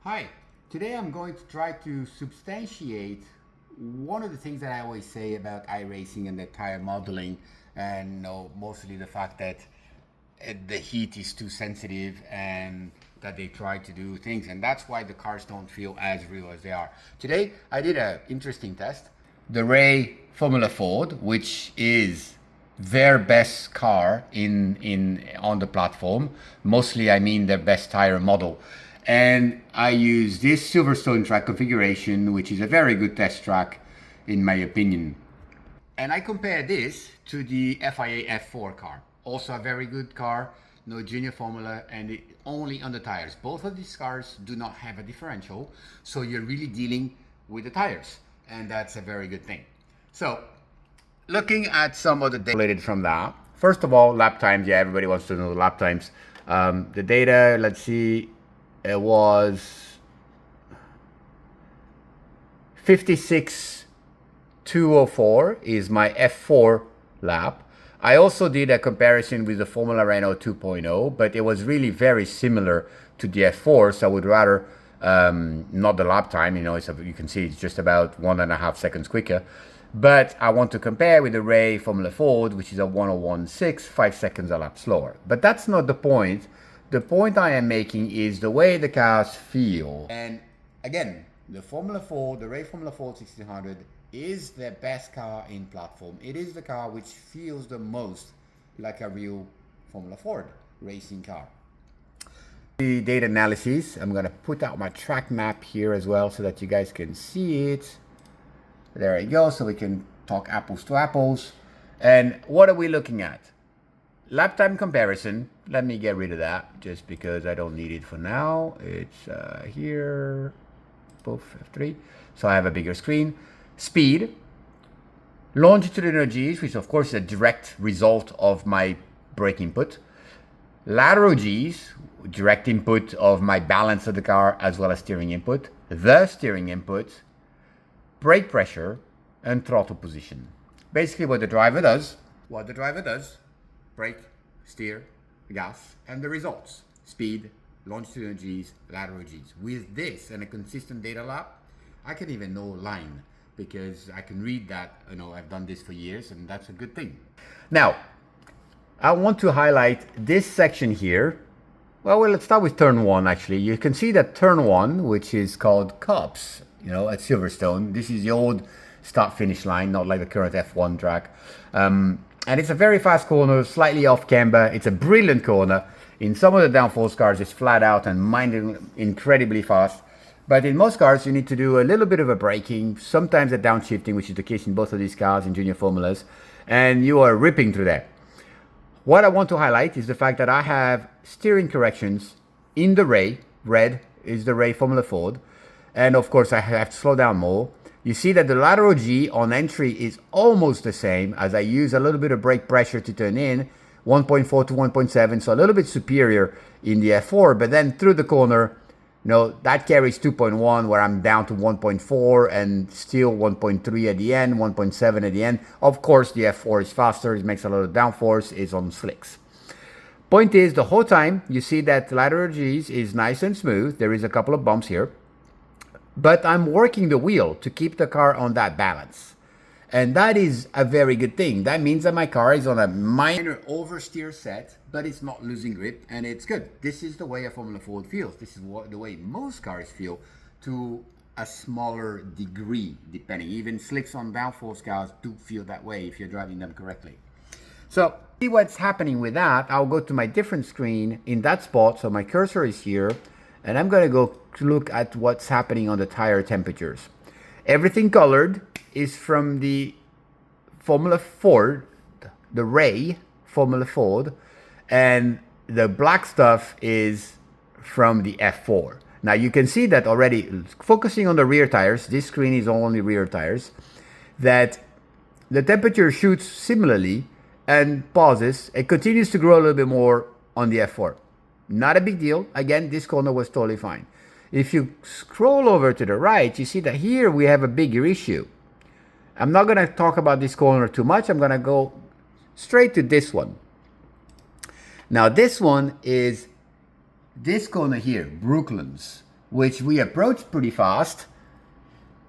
Hi, today I'm going to try to substantiate one of the things that I always say about iRacing and the tire modeling, and mostly the fact that the heat is too sensitive and that they try to do things, and that's why the cars don't feel as real as they are. Today I did an interesting test. The Ray Formula Ford, which is their best car in on the platform. Mostly, I mean their best tire model. And I use this Silverstone track configuration, which is a very good test track, in my opinion. And I compare this to the FIA F4 car. Also a very good car, no junior formula, and only on the tires. Both of these cars do not have a differential, so you're really dealing with the tires, and that's a very good thing. So, looking at some of the data related from that. First of all, lap times. Yeah, everybody wants to know the lap times. The data, let's see, it was 56,204 is my F4 lap. I also did a comparison with the Formula Renault 2.0, but it was really very similar to the F4, so I would rather not the lap time, you can see it's just about 1.5 seconds quicker. But I want to compare with the Ray Formula Ford, which is a 101.6, 5 seconds a lap slower. But that's not the point. The point I am making is the way the cars feel. And again, the Formula Ford, the Ray Formula Ford 1600 is the best car in platform. It is the car which feels the most like a real Formula Ford racing car. The data analysis, I'm going to put out my track map here as well so that you guys can see it. There you go, so we can talk apples to apples. And what are we looking at? Lap time comparison. Let me get rid of that just because I don't need it for now. It's here, both F3. So I have a bigger screen. Speed, longitudinal Gs, which of course is a direct result of my brake input. Lateral Gs, direct input of my balance of the car as well as steering input. The steering input, brake pressure, and throttle position. Basically what the driver does, brake, steer, gas, and the results. Speed, longitudinal Gs, lateral Gs. With this and a consistent data lap, I can even know line because I can read that. I've done this for years, and that's a good thing. Now, I want to highlight this section here. Well, let's start with turn one, actually. You can see that turn one, which is called Cups, at Silverstone. This is the old start-finish line, not like the current F1 track. And it's a very fast corner, slightly off camber. It's a brilliant corner. In some of the downforce cars, it's flat out and minding incredibly fast. But in most cars, you need to do a little bit of a braking, sometimes a downshifting, which is the case in both of these cars in junior formulas, and you are ripping through that. What I want to highlight is the fact that I have steering corrections in the Ray. Red is the Ray Formula Ford. And of course, I have to slow down more. You see that the lateral G on entry is almost the same as I use a little bit of brake pressure to turn in, 1.4 to 1.7, so a little bit superior in the F4, but then through the corner, that carries 2.1 where I'm down to 1.4 and still 1.3 at the end, 1.7 at the end. Of course, the F4 is faster, it makes a lot of downforce, it's on slicks. Point is, the whole time, you see that lateral Gs is nice and smooth. There is a couple of bumps here. But I'm working the wheel to keep the car on that balance. And that is a very good thing. That means that my car is on a minor oversteer set, but it's not losing grip, and it's good. This is the way a Formula Ford feels. This is the way most cars feel, to a smaller degree, depending. Even slicks on downforce cars do feel that way if you're driving them correctly. So, see what's happening with that. I'll go to my different screen in that spot. So my cursor is here, and I'm going to go look at what's happening on the tire temperatures. Everything colored is from the Formula Ford, the Ray Formula Ford, and the black stuff is from the F4. Now you can see that already, focusing on the rear tires, this screen is only rear tires, that the temperature shoots similarly and pauses. It continues to grow a little bit more on the F4. Not a big deal. Again, this corner was totally fine. If you scroll over to the right, you see that here we have a bigger issue. I'm not going to talk about this corner too much. I'm going to go straight to this one. Now this one is this corner here, Brooklands. which we approach pretty fast,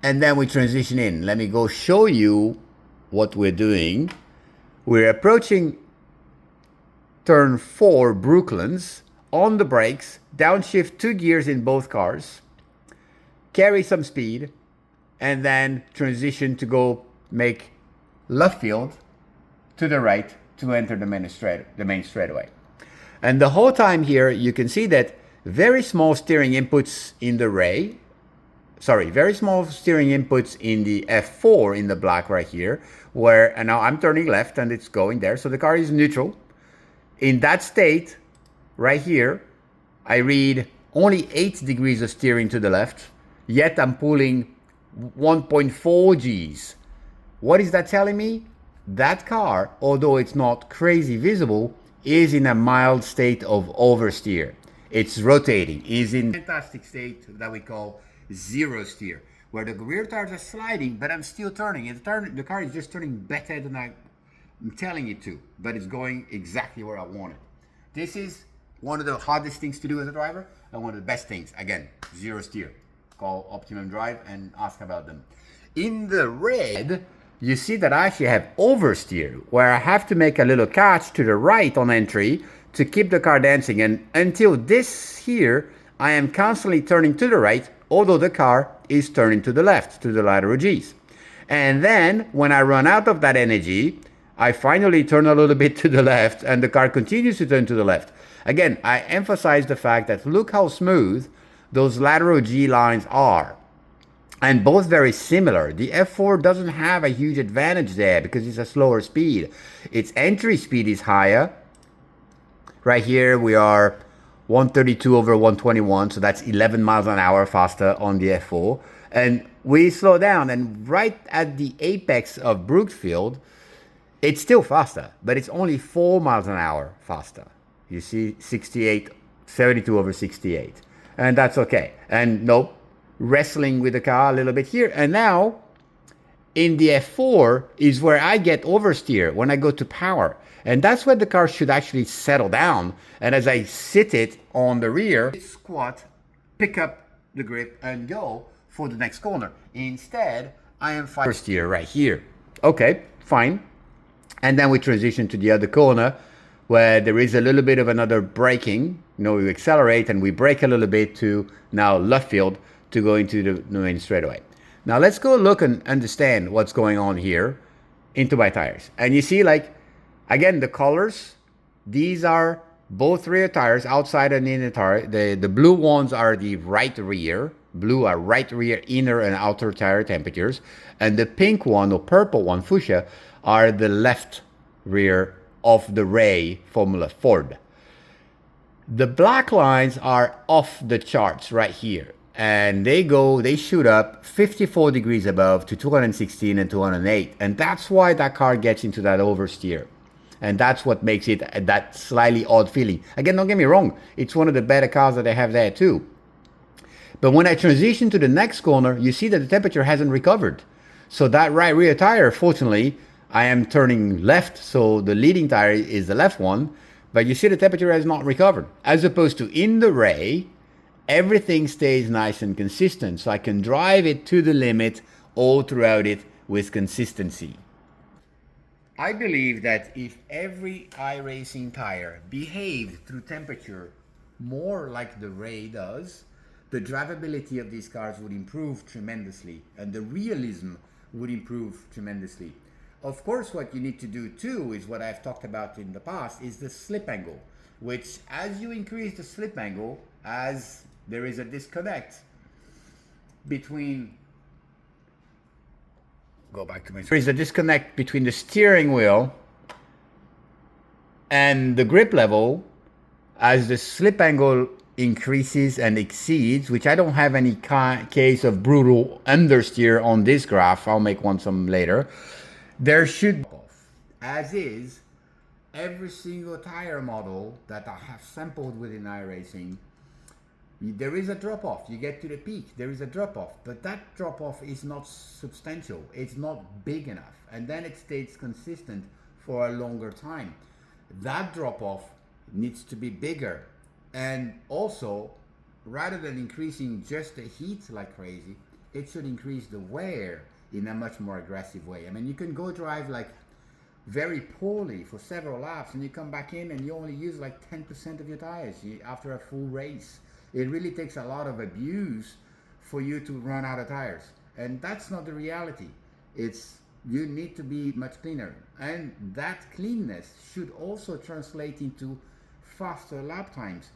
and then we transition in. Let me go show you what we're doing. We're approaching turn 4 Brooklands, on the brakes, downshift 2 gears in both cars, carry some speed, and then transition to go make left field to the right to enter the main straightaway. And the whole time here, you can see that very small steering inputs in the very small steering inputs in the F4 in the black right here, where, and now I'm turning left and it's going there, so the car is neutral. In that state, right here, I read only 8 degrees of steering to the left, yet I'm pulling 1.4 Gs. What is that telling me? That car, although it's not crazy visible, is in a mild state of oversteer. It's rotating, is in a fantastic state that we call zero steer, where the rear tires are sliding, but I'm still turning. The car is just turning better than I'm telling it to, but it's going exactly where I want it. This is one of the hardest things to do as a driver, and one of the best things. Again, zero steer. Call Optimum Drive and ask about them. In the red, you see that I actually have oversteer, where I have to make a little catch to the right on entry to keep the car dancing. And until this here, I am constantly turning to the right, although the car is turning to the left, to the lateral Gs. And then when I run out of that energy, I finally turn a little bit to the left, and the car continues to turn to the left. Again, I emphasize the fact that look how smooth those lateral G lines are. And both very similar. The F4 doesn't have a huge advantage there because it's a slower speed. Its entry speed is higher. Right here we are 132 over 121, so that's 11 miles an hour faster on the F4. And we slow down, and right at the apex of Brookfield, it's still faster, but it's only 4 miles an hour faster. You see 72 over 68. And that's okay. And nope, wrestling with the car a little bit here. And now, in the F4 is where I get oversteer when I go to power. And that's where the car should actually settle down. And as I sit it on the rear, squat, pick up the grip, and go for the next corner. Instead, I am oversteer right here. Okay, fine. And then we transition to the other corner where there is a little bit of another braking. You know, we accelerate and we brake a little bit to now left field to go into the main straightaway. Now let's go look and understand what's going on here into my tires. And you see, like, again, the colors, these are both rear tires, outside and inner tire. The blue ones are the right rear. Blue are right rear, inner and outer tire temperatures. And the pink one or purple one, fuchsia, are the left rear of the Ray Formula Ford. The black lines are off the charts right here. And they shoot up 54 degrees above to 216 and 208. And that's why that car gets into that oversteer. And that's what makes it that slightly odd feeling. Again, don't get me wrong, it's one of the better cars that they have there too. But when I transition to the next corner, you see that the temperature hasn't recovered. So that right rear tire, fortunately, I am turning left, so the leading tire is the left one, but you see the temperature has not recovered. As opposed to in the Ray, everything stays nice and consistent, so I can drive it to the limit all throughout it with consistency. I believe that if every iRacing tire behaved through temperature more like the Ray does, the drivability of these cars would improve tremendously, and the realism would improve tremendously. Of course, what you need to do too is what I've talked about in the past, is the slip angle, which as you increase the slip angle, as there is a disconnect between, there is a disconnect between the steering wheel and the grip level. As the slip angle increases and exceeds, which I don't have any case of brutal understeer on this graph, I'll make some later, there should, as is, every single tire model that I have sampled within iRacing, there is a drop-off. You get to the peak, there is a drop-off, but that drop-off is not substantial. It's not big enough, and then it stays consistent for a longer time. That drop-off needs to be bigger, and also rather than increasing just the heat like crazy, it should increase the wear in a much more aggressive way. I mean, you can go drive like very poorly for several laps and you come back in and you only use like 10% of your tires after a full race. It really takes a lot of abuse for you to run out of tires, and that's not the reality. It's you need to be much cleaner, and that cleanness should also translate into faster lap times,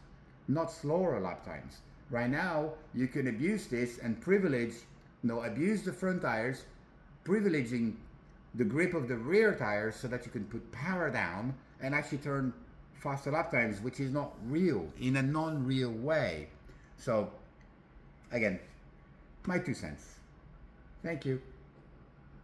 not slower lap times. Right now you can abuse this and abuse the front tires, privileging the grip of the rear tires so that you can put power down and actually turn faster lap times, which is not real, in a non-real way. So again, my 2 cents. Thank you.